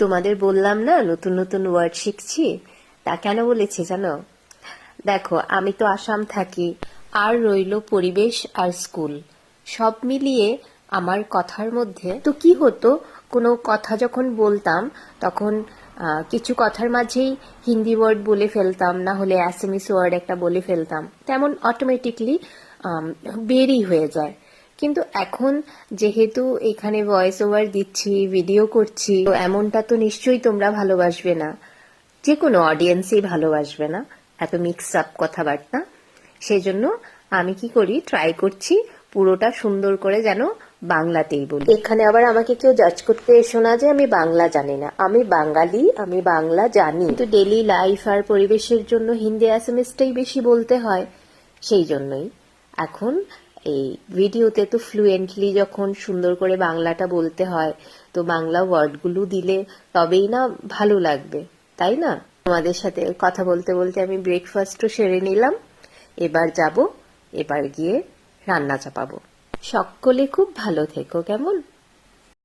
তোমাদের বললাম না নতুন নতুন ওয়ার্ড শিখছি, তা কেন বলেছি জানো? দেখো, আমি তো আসাম থাকি, আর রইলো পরিবেশ আর স্কুল, সব মিলিয়ে আমার কথার মধ্যে তো কি হতো, কোনো কথা যখন বলতাম তখন কিছু কথার মাঝেই হিন্দি ওয়ার্ড বলে ফেলতাম, না হলে অ্যাসামিস ওয়ার্ড একটা বলে ফেলতাম, তেমন অটোমেটিকলি বেরই হয়ে যায়। কিন্তু এখন যেহেতু এখানে ভয়েস ওভার দিচ্ছি, ভিডিও করছি, তো এমনটা তো নিশ্চয়ই তোমরা ভালোবাসবে না, যে কোনো অডিয়েন্সই ভালোবাসবে না এত মিক্স আপ কথাবার্তা। সেজন্য আমি কি করি, ট্রাই করছি পুরোটা সুন্দর করে যেন বাংলাতেই বলি। এখানে আবার আমাকে কেউ জাজ করতে এসো না যে আমি বাংলা জানি না। আমি বাঙালি, আমি বাংলা জানি, কিন্তু ডেলি লাইফ আর পরিবেশের জন্য হিন্দি অ্যাসামিসটাই বেশি বলতে হয়। সেই জন্যই এখন এই ভিডিওতে তো ফ্লুয়েন্টলি যখন সুন্দর করে বাংলাটা বলতে হয়, তো বাংলা ওয়ার্ডগুলো দিলে তবেই না ভালো লাগবে, তাই না? তোমাদের সাথে কথা বলতে বলতে আমি ব্রেকফাস্টও সেরে নিলাম। এবার যাব, এবার গিয়ে রান্না চাপাবো। সকলে খুব ভালো থেকো, কেমন?